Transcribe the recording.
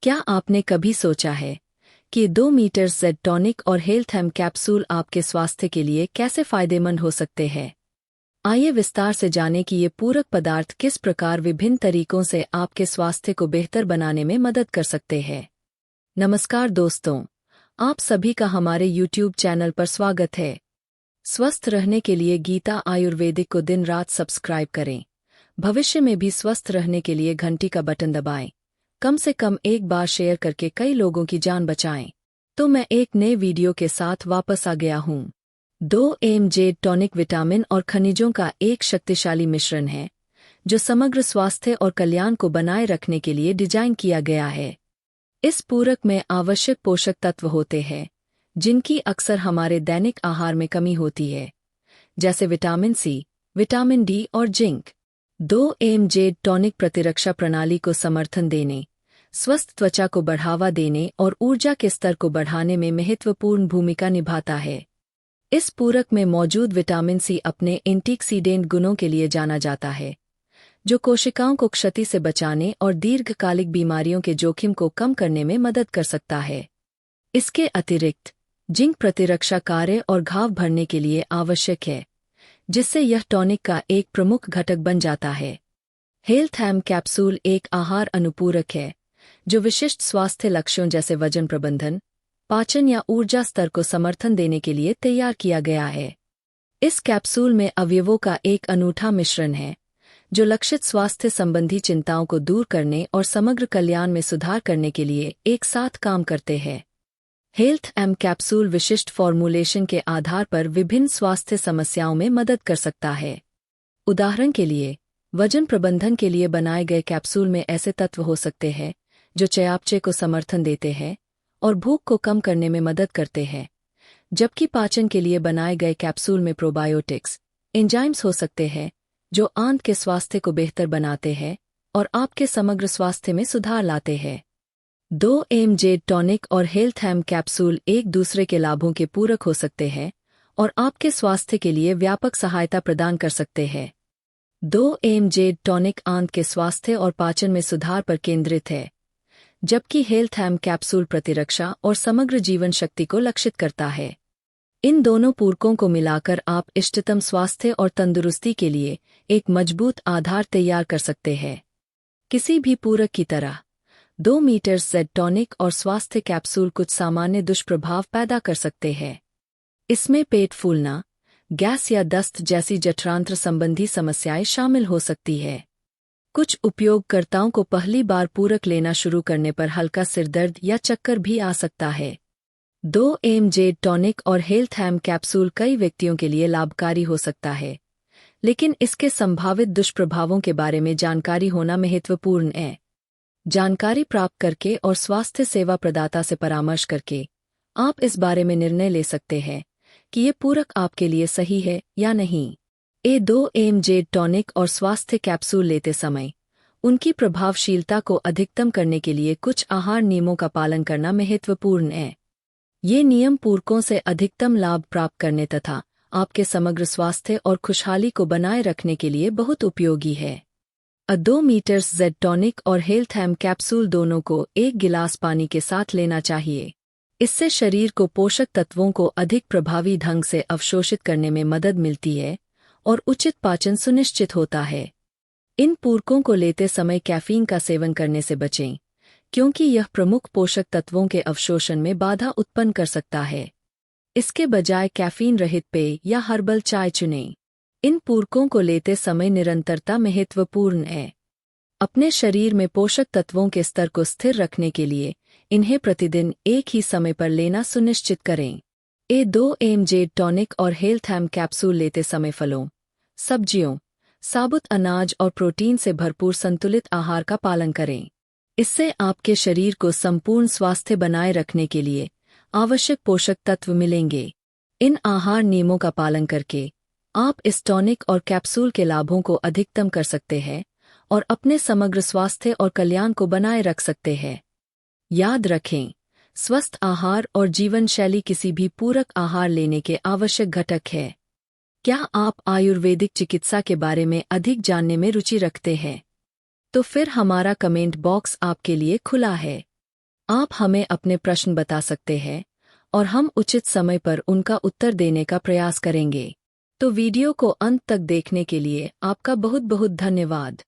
क्या आपने कभी सोचा है कि 2 मीटर जेड टॉनिक और हेल्थ एम कैप्सूल आपके स्वास्थ्य के लिए कैसे फायदेमंद हो सकते हैं? आइए विस्तार से जानें कि ये पूरक पदार्थ किस प्रकार विभिन्न तरीकों से आपके स्वास्थ्य को बेहतर बनाने में मदद कर सकते हैं। नमस्कार दोस्तों, आप सभी का हमारे YouTube चैनल पर स्वागत है। स्वस्थ रहने के लिए गीता आयुर्वेदिक को दिन रात सब्सक्राइब करें। भविष्य में भी स्वस्थ रहने के लिए घंटी का बटन दबाएं। कम से कम एक बार शेयर करके कई लोगों की जान बचाएं। तो मैं एक नए वीडियो के साथ वापस आ गया हूँ। 2 mg टॉनिक विटामिन और खनिजों का एक शक्तिशाली मिश्रण है जो समग्र स्वास्थ्य और कल्याण को बनाए रखने के लिए डिजाइन किया गया है। इस पूरक में आवश्यक पोषक तत्व होते हैं जिनकी अक्सर हमारे दैनिक आहार में कमी होती है, जैसे विटामिन सी, विटामिन डी और जिंक। 2 mg टॉनिक प्रतिरक्षा प्रणाली को समर्थन देने, स्वस्थ त्वचा को बढ़ावा देने और ऊर्जा के स्तर को बढ़ाने में महत्वपूर्ण भूमिका निभाता है। इस पूरक में मौजूद विटामिन सी अपने एंटीऑक्सीडेंट गुणों के लिए जाना जाता है, जो कोशिकाओं को क्षति से बचाने और दीर्घकालिक बीमारियों के जोखिम को कम करने में मदद कर सकता है। इसके अतिरिक्त जिंक प्रतिरक्षा कार्य और घाव भरने के लिए आवश्यक है, जिससे यह टॉनिक का एक प्रमुख घटक बन जाता है। हेल्थ एम कैप्सूल एक आहार अनुपूरक है जो विशिष्ट स्वास्थ्य लक्ष्यों जैसे वजन प्रबंधन, पाचन या ऊर्जा स्तर को समर्थन देने के लिए तैयार किया गया है। इस कैप्सूल में अवयवों का एक अनूठा मिश्रण है जो लक्षित स्वास्थ्य संबंधी चिंताओं को दूर करने और समग्र कल्याण में सुधार करने के लिए एक साथ काम करते हैं। हेल्थ एम कैप्सूल विशिष्ट फॉर्मूलेशन के आधार पर विभिन्न स्वास्थ्य समस्याओं में मदद कर सकता है। उदाहरण के लिए, वजन प्रबंधन के लिए बनाए गए कैप्सूल में ऐसे तत्व हो सकते हैं जो चयापचय को समर्थन देते हैं और भूख को कम करने में मदद करते हैं, जबकि पाचन के लिए बनाए गए कैप्सूल में प्रोबायोटिक्स, एंजाइम्स हो सकते हैं जो आंत के स्वास्थ्य को बेहतर बनाते हैं और आपके समग्र स्वास्थ्य में सुधार लाते हैं। 2 mg टॉनिक और हेल्थ एम कैप्सूल एक दूसरे के लाभों के पूरक हो सकते हैं और आपके स्वास्थ्य के लिए व्यापक सहायता प्रदान कर सकते हैं। 2 mg टॉनिक आंत के स्वास्थ्य और पाचन में सुधार पर केंद्रित है, जबकि हेल्थ एम कैप्सूल प्रतिरक्षा और समग्र जीवन शक्ति को लक्षित करता है। इन दोनों पूरकों को मिलाकर आप इष्टतम स्वास्थ्य और तंदुरुस्ती के लिए एक मजबूत आधार तैयार कर सकते हैं। किसी भी पूरक की तरह 2 मीटर जेड टॉनिक और स्वास्थ्य कैप्सूल कुछ सामान्य दुष्प्रभाव पैदा कर सकते हैं। इसमें पेट फूलना, गैस या दस्त जैसी जठरांत्र संबंधी समस्याएं शामिल हो सकती है। कुछ उपयोगकर्ताओं को पहली बार पूरक लेना शुरू करने पर हल्का सिरदर्द या चक्कर भी आ सकता है। 2 mg टॉनिक और हेल्थ एम कैप्सूल कई व्यक्तियों के लिए लाभकारी हो सकता है, लेकिन इसके संभावित दुष्प्रभावों के बारे में जानकारी होना महत्वपूर्ण है। जानकारी प्राप्त करके और स्वास्थ्य सेवा प्रदाता से परामर्श करके आप इस बारे में निर्णय ले सकते हैं कि ये पूरक आपके लिए सही है या नहीं। 2 mg टॉनिक और स्वास्थ्य कैप्सूल लेते समय उनकी प्रभावशीलता को अधिकतम करने के लिए कुछ आहार नियमों का पालन करना महत्वपूर्ण है। ये नियम पूरकों से अधिकतम लाभ प्राप्त करने तथा आपके समग्र स्वास्थ्य और खुशहाली को बनाए रखने के लिए बहुत उपयोगी है। 2 मीटर जेड टॉनिक और हेल्थ एम कैप्सूल दोनों को एक गिलास पानी के साथ लेना चाहिए। इससे शरीर को पोषक तत्वों को अधिक प्रभावी ढंग से अवशोषित करने में मदद मिलती है और उचित पाचन सुनिश्चित होता है। इन पूरकों को लेते समय कैफीन का सेवन करने से बचें, क्योंकि यह प्रमुख पोषक तत्वों के अवशोषण में बाधा उत्पन्न कर सकता है। इसके बजाय कैफीन रहित पेय या हर्बल चाय चुनें। इन पूरकों को लेते समय निरंतरता महत्वपूर्ण है। अपने शरीर में पोषक तत्वों के स्तर को स्थिर रखने के लिए इन्हें प्रतिदिन एक ही समय पर लेना सुनिश्चित करें। 2 mg टॉनिक और हेल्थ एम कैप्सूल लेते समय फलों, सब्जियों, साबुत अनाज और प्रोटीन से भरपूर संतुलित आहार का पालन करें। इससे आपके शरीर को संपूर्ण स्वास्थ्य बनाए रखने के लिए आवश्यक पोषक तत्व मिलेंगे। इन आहार नियमों का पालन करके आप इस टॉनिक और कैप्सूल के लाभों को अधिकतम कर सकते हैं और अपने समग्र स्वास्थ्य और कल्याण को बनाए रख सकते हैं। याद रखें, स्वस्थ आहार और जीवन शैली किसी भी पूरक आहार लेने के आवश्यक घटक है। क्या आप आयुर्वेदिक चिकित्सा के बारे में अधिक जानने में रुचि रखते हैं? तो फिर हमारा कमेंट बॉक्स आपके लिए खुला है। आप हमें अपने प्रश्न बता सकते हैं और हम उचित समय पर उनका उत्तर देने का प्रयास करेंगे। तो वीडियो को अंत तक देखने के लिए आपका बहुत बहुत धन्यवाद।